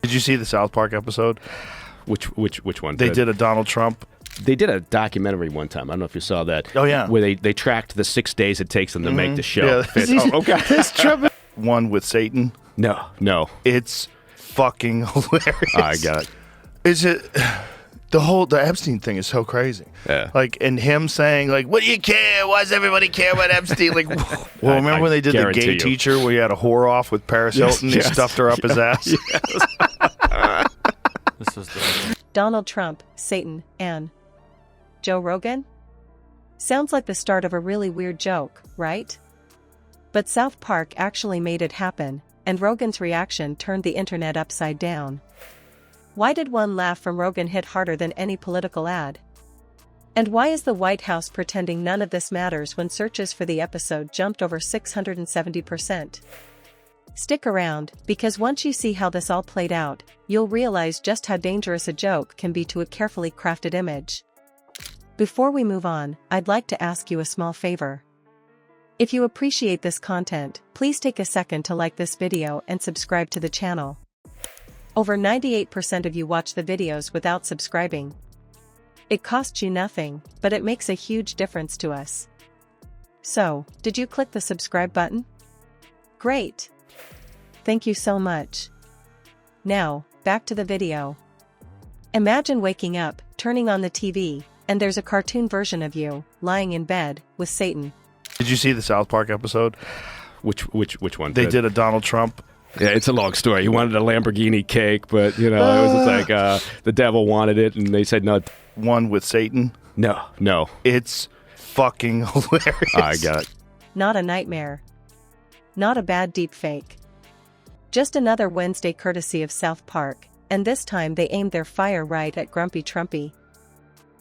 Did you see the South Park episode? Which one? They did a Donald Trump. They did a documentary one time. I don't know if you saw that. Oh, yeah. Where they tracked the 6 days it takes them to make the show. Yeah. Oh, okay. This Trump one with Satan. No. It's fucking hilarious. I got it. Is it... The Epstein thing is so crazy. Yeah. Like, and him saying, like, what do you care? Why does everybody care about Epstein? Like, well, remember when they did the gay teacher where he had a whore off with Paris Hilton? He stuffed her up his ass. Yes. This was the Donald Trump, Satan, and Joe Rogan? Sounds like the start of a really weird joke, right? But South Park actually made it happen, and Rogan's reaction turned the internet upside down. Why did one laugh from Rogan hit harder than any political ad? And why is the White House pretending none of this matters when searches for the episode jumped over 670%? Stick around, because once you see how this all played out, you'll realize just how dangerous a joke can be to a carefully crafted image. Before we move on, I'd like to ask you a small favor. If you appreciate this content, please take a second to like this video and subscribe to the channel. Over 98% of you watch the videos without subscribing. It costs you nothing, but it makes a huge difference to us. So, did you click the subscribe button? Great! Thank you so much. Now, back to the video. Imagine waking up, turning on the TV, and there's a cartoon version of you, lying in bed, with Satan. Did you see the South Park episode? Which one? They did a Donald Trump. Yeah, it's a long story. He wanted a Lamborghini cake, but, it was just like the devil wanted it, and they said no. One with Satan. No. It's fucking hilarious. I got it. Not a nightmare. Not a bad deep fake. Just another Wednesday courtesy of South Park, and this time they aimed their fire right at Grumpy Trumpy.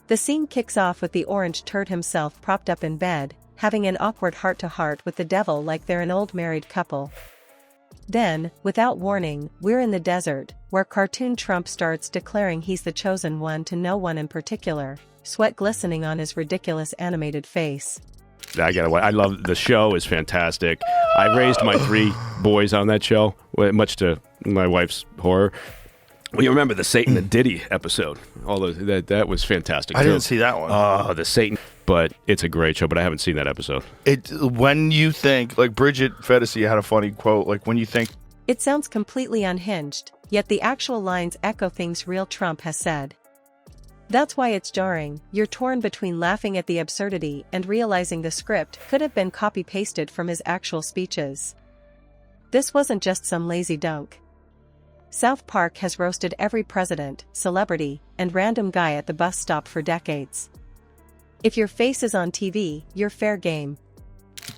The scene kicks off with the orange turd himself propped up in bed, having an awkward heart-to-heart with the devil like they're an old married couple. Then, without warning, we're in the desert, where cartoon Trump starts declaring he's the chosen one to no one in particular, sweat glistening on his ridiculous animated face. I got it. I love the show. Is fantastic. I raised my 3 boys on that show, much to my wife's horror. Well, you remember the Satan and Diddy episode? All those that was fantastic. I didn't see that one. Oh, the Satan. But it's a great show, but I haven't seen that episode. When you think, like Bridget Fedesi had a funny quote, like when you think... It sounds completely unhinged, yet the actual lines echo things real Trump has said. That's why it's jarring. You're torn between laughing at the absurdity and realizing the script could have been copy-pasted from his actual speeches. This wasn't just some lazy dunk. South Park has roasted every president, celebrity, and random guy at the bus stop for decades. If your face is on TV, you're fair game.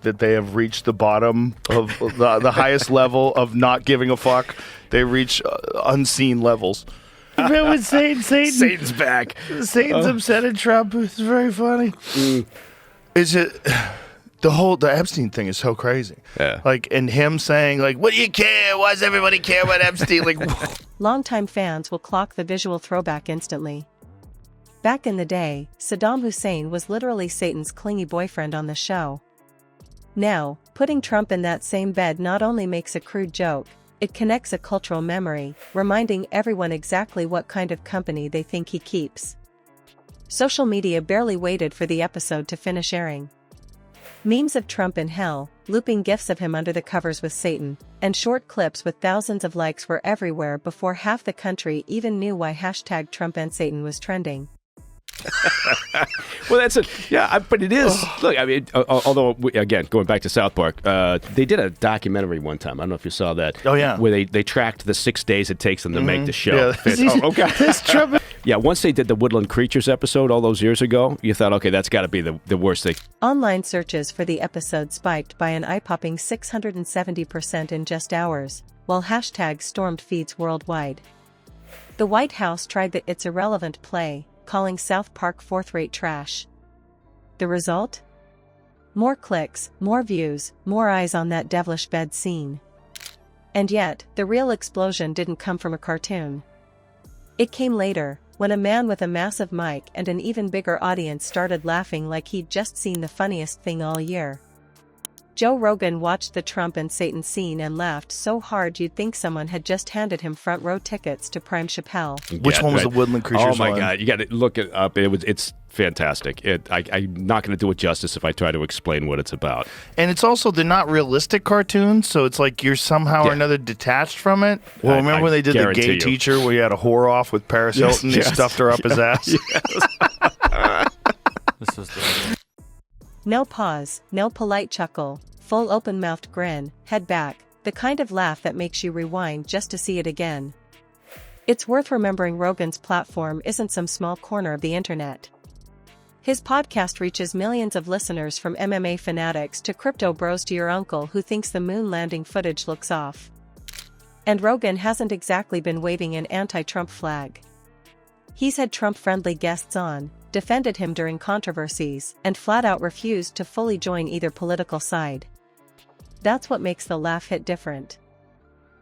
That they have reached the bottom of the highest level of not giving a fuck. They reach unseen levels. But with Satan's back. Satan's upset at Trump. It's very funny. Is it... The Epstein thing is so crazy. Yeah. Like, and him saying, like, what do you care? Why does everybody care about Epstein? Like, Longtime fans will clock the visual throwback instantly. Back in the day, Saddam Hussein was literally Satan's clingy boyfriend on the show. Now, putting Trump in that same bed not only makes a crude joke, it connects a cultural memory, reminding everyone exactly what kind of company they think he keeps. Social media barely waited for the episode to finish airing. Memes of Trump in hell, looping gifs of him under the covers with Satan, and short clips with thousands of likes were everywhere before half the country even knew why #TrumpandSatan was trending. Well, that's it. Yeah, but it is. Look, I mean, although, again, going back to South Park, they did a documentary one time. I don't know if you saw that. Oh, yeah. Where they tracked the 6 days it takes them to make the show. Yeah. Okay. This Trump... Yeah, once they did the Woodland Creatures episode all those years ago, you thought, okay, that's got to be the worst thing. Online searches for the episode spiked by an eye-popping 670% in just hours, while hashtags stormed feeds worldwide. The White House tried the "it's irrelevant" play, calling South Park fourth-rate trash. The result? More clicks, more views, more eyes on that devilish bed scene. And yet, the real explosion didn't come from a cartoon. It came later, when a man with a massive mic and an even bigger audience started laughing like he'd just seen the funniest thing all year. Joe Rogan watched the Trump and Satan scene and laughed so hard you'd think someone had just handed him front row tickets to Prime Chappelle. Which one was the Woodland Creatures one? Oh my one? God, you got to look it up. It's fantastic. I'm not going to do it justice if I try to explain what it's about. And it's also, they're not realistic cartoons, so it's like you're somehow or another detached from it. Well, remember when they did the gay teacher where you had a whore off with Paris Hilton and stuffed her up his ass? This is the No pause, no polite chuckle, full open-mouthed grin, head back, the kind of laugh that makes you rewind just to see it again. It's worth remembering Rogan's platform isn't some small corner of the internet. His podcast reaches millions of listeners, from MMA fanatics to crypto bros to your uncle who thinks the moon landing footage looks off. And Rogan hasn't exactly been waving an anti-Trump flag. He's had Trump-friendly guests on, defended him during controversies, and flat-out refused to fully join either political side. That's what makes the laugh hit different.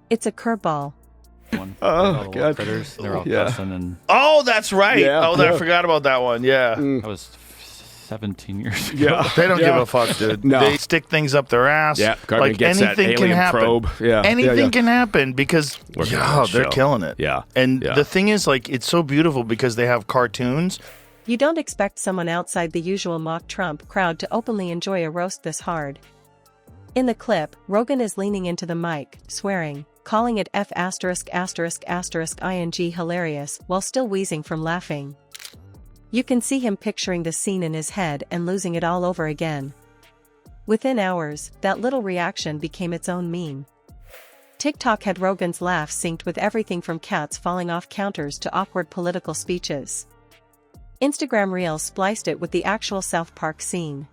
It's a curveball. one. Oh, God. Critters, they're all Yeah. cussing, and Oh, that's right. Yeah. Oh, I forgot about that one. Yeah. I was 17 years ago. Yeah. They don't give a fuck, dude. No. They stick things up their ass. Yeah, Cartman like gets that anything can alien happen. probe. Yeah. Anything can happen because Working on that they're show. killing it. Yeah. And Yeah. the thing is, like, it's so beautiful because they have cartoons. You don't expect someone outside the usual mock Trump crowd to openly enjoy a roast this hard. In the clip, Rogan is leaning into the mic, swearing, calling it F******ing hilarious while still wheezing from laughing. You can see him picturing the scene in his head and losing it all over again. Within hours, that little reaction became its own meme. TikTok had Rogan's laugh synced with everything from cats falling off counters to awkward political speeches. Instagram Reels spliced it with the actual South Park scene.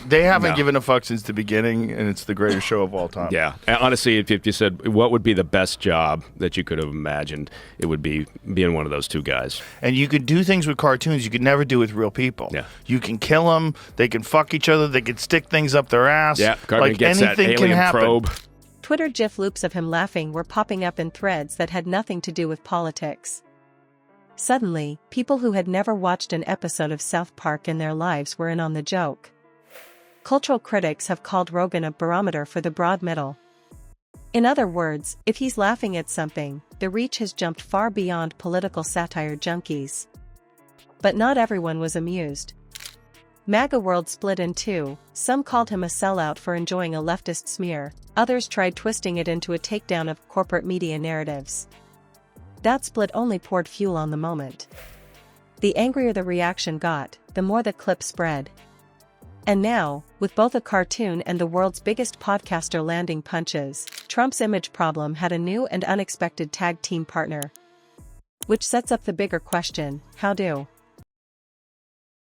They haven't No. given a fuck since the beginning, and it's the greatest show of all time. Yeah. And honestly, if you said what would be the best job that you could have imagined, it would be being one of those two guys. And you could do things with cartoons you could never do with real people. Yeah. You can kill them. They can fuck each other. They can stick things up their ass. Yeah. Cartman like gets that anything can alien happen. probe. Twitter GIF loops of him laughing were popping up in threads that had nothing to do with politics. Suddenly, people who had never watched an episode of South Park in their lives were in on the joke. Cultural critics have called Rogan a barometer for the broad middle. In other words, if he's laughing at something, the reach has jumped far beyond political satire junkies. But not everyone was amused. MAGA world split in two. Some called him a sellout for enjoying a leftist smear, others tried twisting it into a takedown of corporate media narratives. That split only poured fuel on the moment. The angrier the reaction got, the more the clip spread. And now, with both a cartoon and the world's biggest podcaster landing punches, Trump's image problem had a new and unexpected tag team partner. Which sets up the bigger question: how do